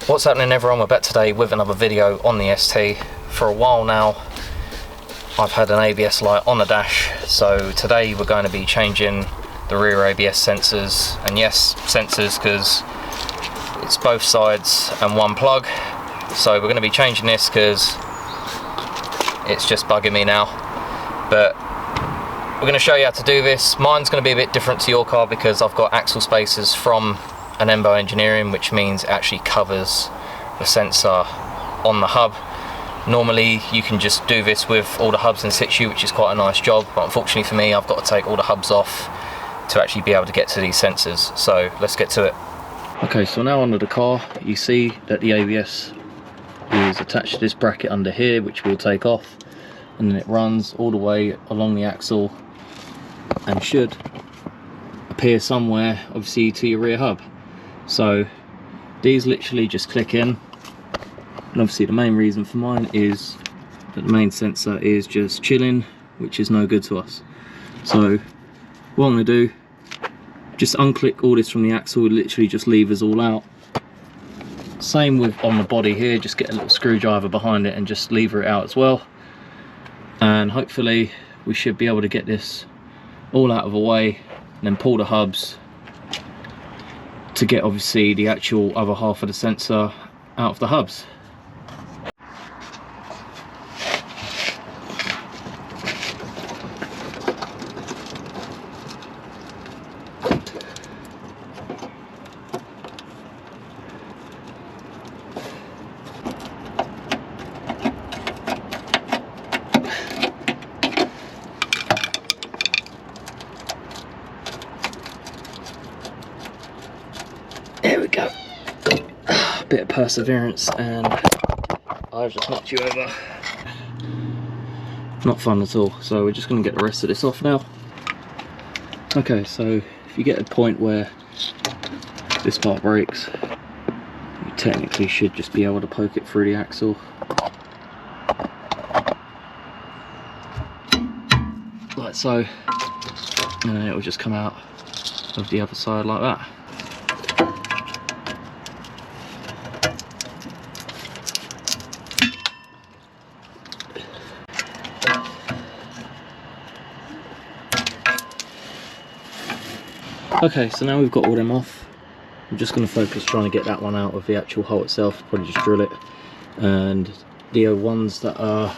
What's happening, everyone? We're back today with another video on the ST. For a while now I've had an ABS light on the dash, so today we're going to be changing the rear ABS sensors. And yes, sensors, because it's both sides and one plug. So we're going to be changing this because it's just bugging me now. But we're going to show you how to do this. Mine's going to be a bit different to your car because I've got axle spacers from an Embo Engineering, which means it actually covers the sensor on the hub. Normally you can just do this with all the hubs in situ, which is quite a nice job, but unfortunately for me I've got to take all the hubs off to actually be able to get to these sensors. So let's get to it. Okay, so now under the car you see that the ABS is attached to this bracket under here, which we'll take off, and then it runs all the way along the axle and should appear somewhere obviously to your rear hub. So these literally just click in, and obviously the main reason for mine is that the main sensor is just chilling, which is no good to us. So what I'm going to do, just unclick all this from the axle, literally just levers all out. Same with on the body here, just get a little screwdriver behind it and just lever it out as well. And hopefully we should be able to get this all out of the way and then pull the hubs to get obviously the actual other half of the sensor out of the hubs. There we go. Bit of perseverance and I've just knocked you over. Not fun at all. So we're just going to get the rest of this off now. Okay, so if you get a point where this part breaks, you technically should just be able to poke it through the axle. Like so. And then it will just come out of the other side like that. Okay, so now we've got all them off, I'm just going to focus trying to get that one out of the actual hole itself, probably just drill it. And the ones that are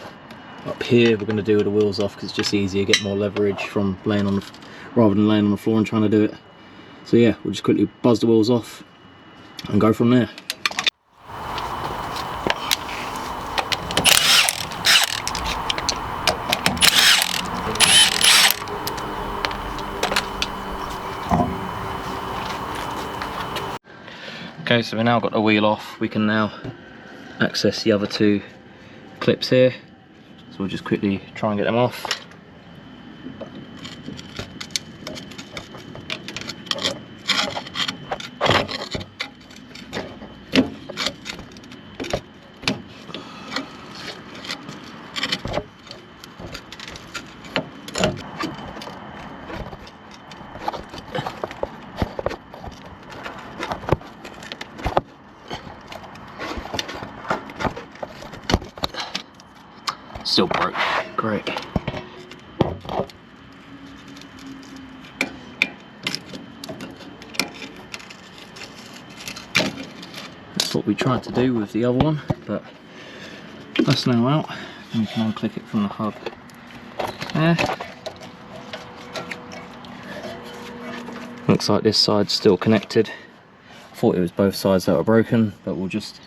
up here we're going to do with the wheels off because it's just easier, get more leverage from laying on the, rather than laying on the floor and trying to do it. So yeah, we'll just quickly buzz the wheels off and go from there. Okay, so we've now got the wheel off, we can now access the other two clips here. So we'll just quickly try and get them off. Still broke. Great. That's what we tried to do with the other one, but that's now out. And you can unclick it from the hub there. Looks like this side's still connected. I thought it was both sides that were broken, but we'll just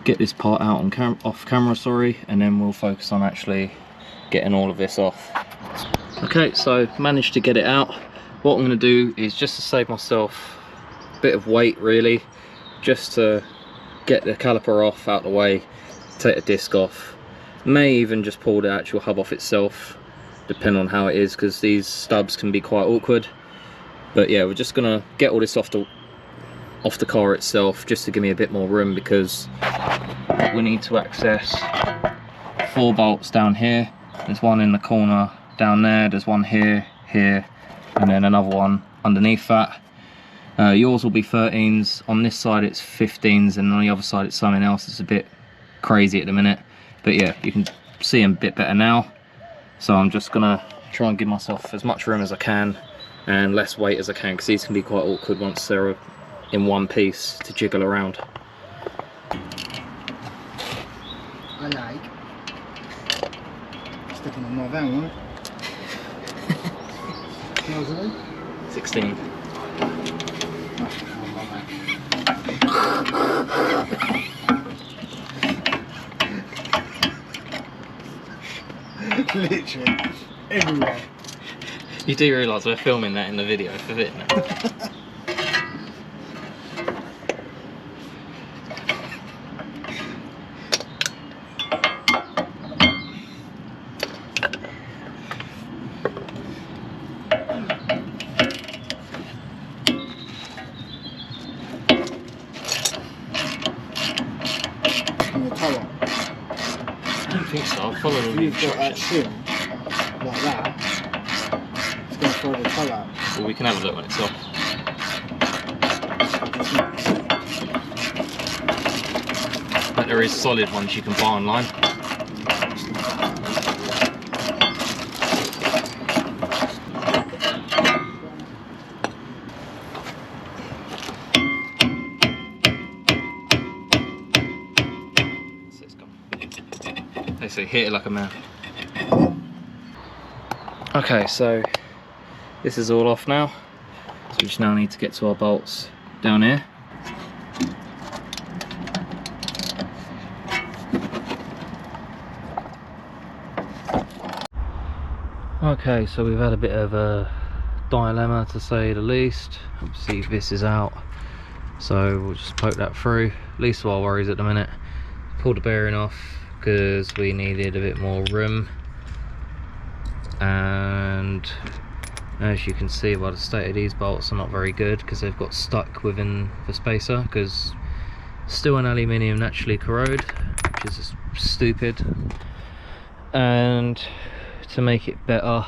get this part out on off camera, and then we'll focus on actually getting all of this off. Okay, so managed to get it out. What I'm going to do is, just to save myself a bit of weight really, just to get the caliper off out the way, take the disc off, may even just pull the actual hub off itself, depending on how it is, because these stubs can be quite awkward. But yeah, we're just going to get all this off the car itself, just to give me a bit more room, because we need to access 4 bolts down here. There's one in the corner down there, there's one here, here, and then another one underneath that. Yours will be 13s, on this side it's 15s, and on the other side it's something else. It's a bit crazy at the minute, but yeah, you can see them a bit better now. So I'm just gonna try and give myself as much room as I can and less weight as I can, because these can be quite awkward once they're in one piece to jiggle around. I like sticking on my van, right? 16. Literally everywhere. You do realise we're filming that in the video for it now. I don't think so, I'll follow the You've got that instructions. seal like that. It's going to throw the toe out. Well, we can have a look when it's off. But there is solid ones you can buy online. They say hit it like a man. Okay, so this is all off now. So we just now need to get to our bolts down here. Okay, so we've had a bit of a dilemma, to say the least. Obviously this is out, so we'll just poke that through. Least of our worries at the minute. Pull the bearing off because we needed a bit more room, and as you can see by the state of these bolts, are not very good because they've got stuck within the spacer, because steel and aluminium naturally corrode, which is just stupid. And to make it better,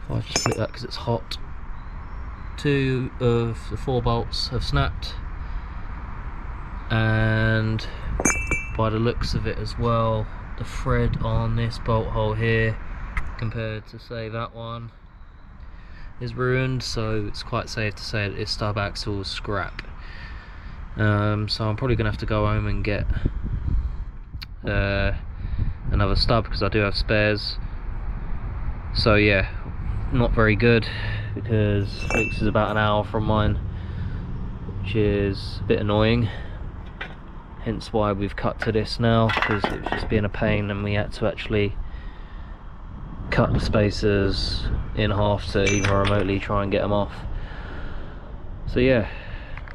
if I just flip that because it's hot, 2 of the 4 bolts have snapped, and by the looks of it as well, the thread on this bolt hole here compared to say that one is ruined, so it's quite safe to say that this stub axle is scrap. So I'm probably gonna have to go home and get another stub, because I do have spares. So yeah, not very good, because this is about an hour from mine, which is a bit annoying. Hence why we've cut to this now, because it was just being a pain and we had to actually cut the spacers in half to even remotely try and get them off. So yeah,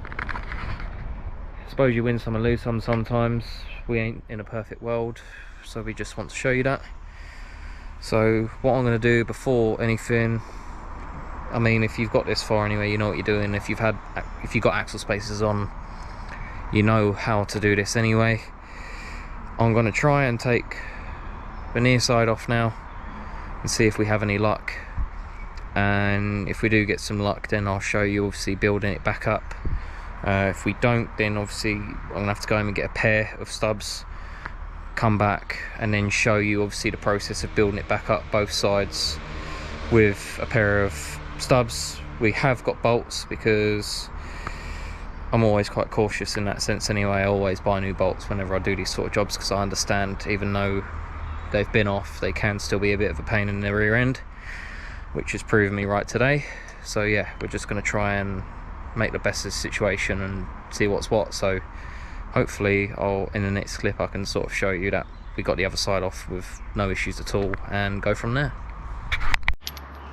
I suppose you win some and lose some sometimes. We ain't in a perfect world, so we just want to show you that. So what I'm going to do before anything, I mean, if you've got this far anyway, you know what you're doing. If you've got axle spacers on, you know how to do this anyway. I'm going to try and take the near side off now and see if we have any luck, and if we do get some luck, then I'll show you obviously building it back up. If we don't, then obviously I'm gonna have to go home and get a pair of stubs, come back and then show you obviously the process of building it back up both sides with a pair of stubs. We have got bolts, because I'm always quite cautious in that sense anyway. I always buy new bolts whenever I do these sort of jobs, because I understand even though they've been off, they can still be a bit of a pain in the rear end, which has proven me right today. So yeah, we're just going to try and make the best of the situation and see what's what. So hopefully in the next clip I can sort of show you that we got the other side off with no issues at all, and go from there.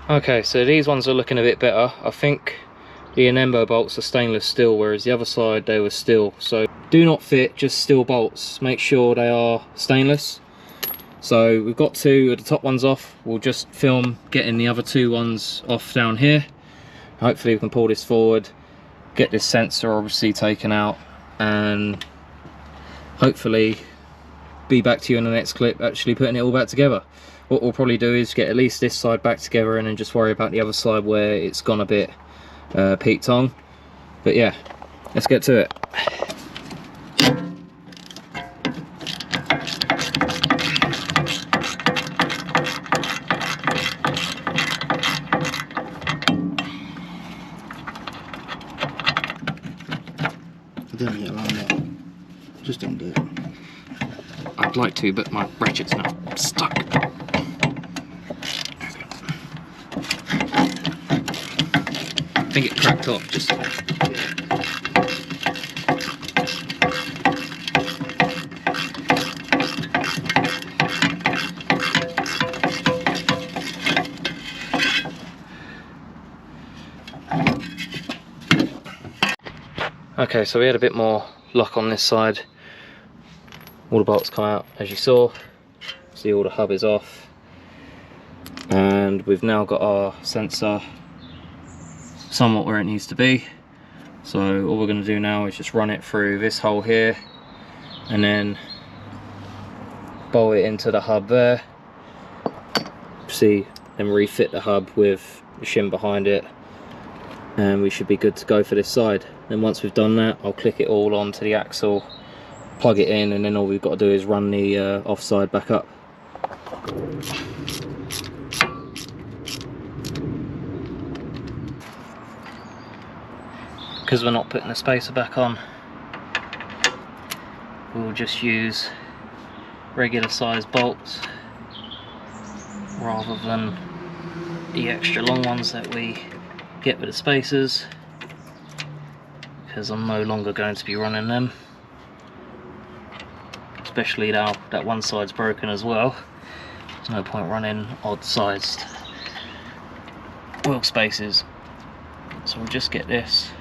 Okay, so these ones are looking a bit better. I think the Enembo bolts are stainless steel, whereas the other side they were steel. So do not fit just steel bolts, make sure they are stainless. So we've got 2 of the top ones off. We'll just film getting the other 2 ones off down here. Hopefully we can pull this forward, get this sensor obviously taken out, and hopefully be back to you in the next clip actually putting it all back together. what we'll probably do is get at least this side back together and then just worry about the other side where it's gone a bit peaked on. But yeah, let's get to it. Don't get around that. Just don't do it. I'd like to, but my ratchet's now stuck. I think it cracked off just. Okay, so we had a bit more luck on this side. All the bolts come out as you saw. See, all the hub is off. And we've now got our sensor somewhat where it needs to be. So all we're going to do now is just run it through this hole here and then bolt it into the hub there. See, then refit the hub with the shim behind it, and we should be good to go for this side. Then once we've done that, I'll click it all onto the axle, plug it in, and then all we've got to do is run the offside back up. Because we're not putting the spacer back on, we'll just use regular size bolts rather than the extra long ones that we get with the spacers, because I'm no longer going to be running them, especially now that one side's broken as well. There's no point running odd sized wheel spacers. So we'll just get this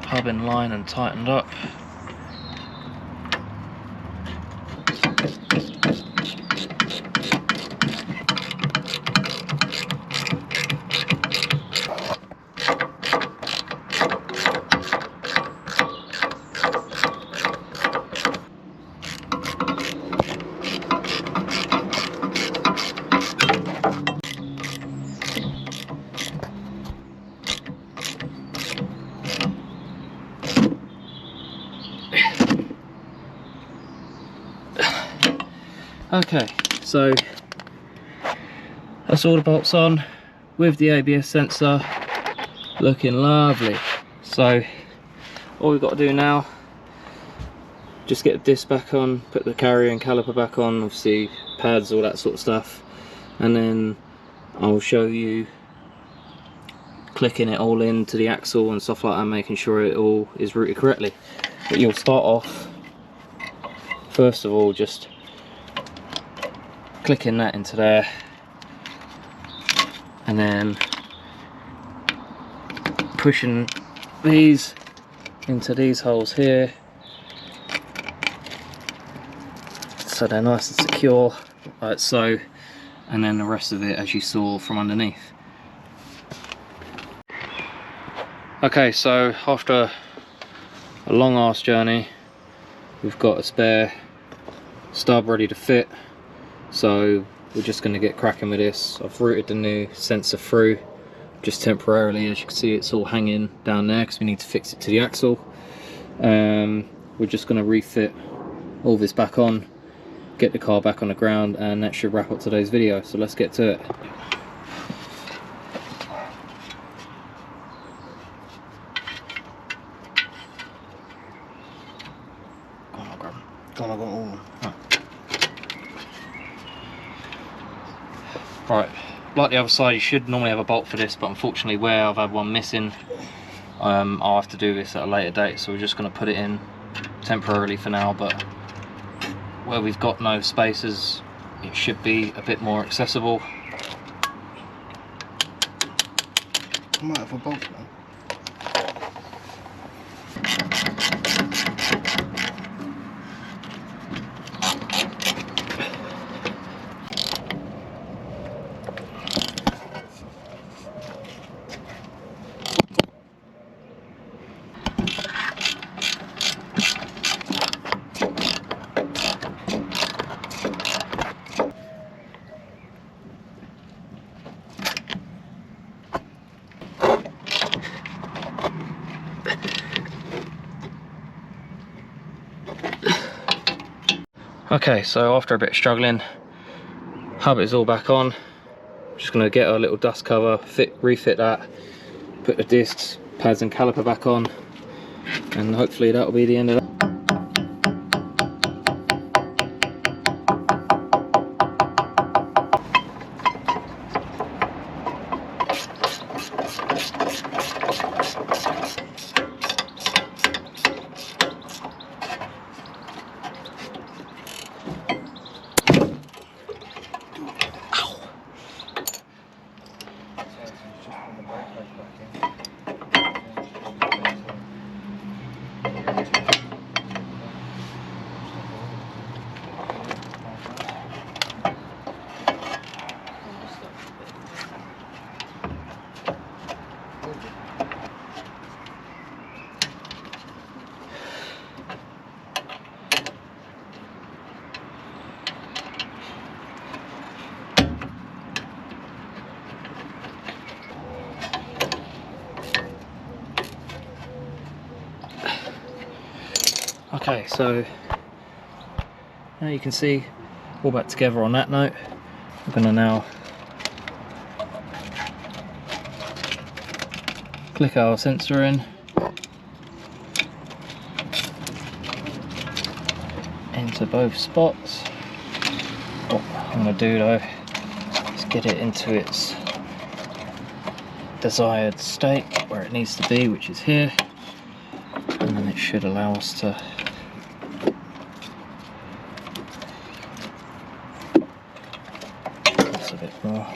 hub in line and tightened up. Okay, so that's all the bolts on with the ABS sensor, looking lovely. So all we've got to do now, just get the disc back on, put the carrier and caliper back on, obviously pads, all that sort of stuff, and then I'll show you clicking it all into the axle and stuff like that, making sure it all is routed correctly. But you'll start off first of all just clicking that into there, and then pushing these into these holes here so they're nice and secure, like so, and then the rest of it as you saw from underneath. Okay, so after a long ass journey, we've got a spare stub ready to fit. So we're just going to get cracking with this. I've routed the new sensor through just temporarily. As you can see, it's all hanging down there because we need to fix it to the axle. We're just going to refit all this back on, get the car back on the ground, and that should wrap up today's video. So let's get to it. Go on, grab them. Go on, I got all of them. Right, like the other side, you should normally have a bolt for this, but unfortunately where I've had one missing, I'll have to do this at a later date, so we're just going to put it in temporarily for now. But where we've got no spacers, it should be a bit more accessible. I might have a bolt now. Okay, so after a bit of struggling, hub is all back on. Just going to get a little dust cover, refit that, put the discs, pads and caliper back on, and hopefully that'll be the end of that. Okay, so now you can see all back together on that note. I'm going to now click our sensor in into both spots. What I'm going to do though is get it into its desired state where it needs to be, which is here, and then it should allow us to a bit more.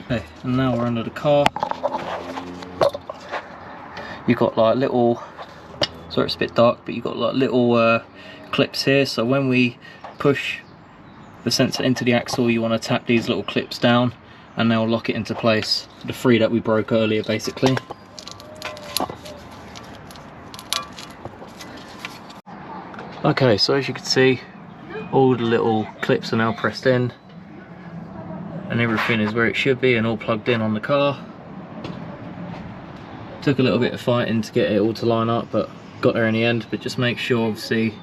Okay, and now we're under the car. You've got like little, sorry it's a bit dark, but you've got like little clips here, so when we push the sensor into the axle you want to tap these little clips down and they'll lock it into place, the three that we broke earlier basically. Okay, so as you can see all the little clips are now pressed in and everything is where it should be and all plugged in on the car. Took a little bit of fighting to get it all to line up, but got there in the end. But just make sure obviously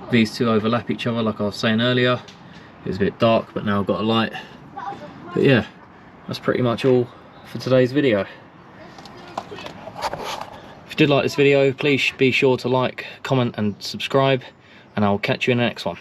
these two overlap each other like I was saying earlier. It was a bit dark but now I've got a light. But yeah, that's pretty much all for today's video. If you did like this video, please be sure to like, comment and subscribe, and I'll catch you in the next one.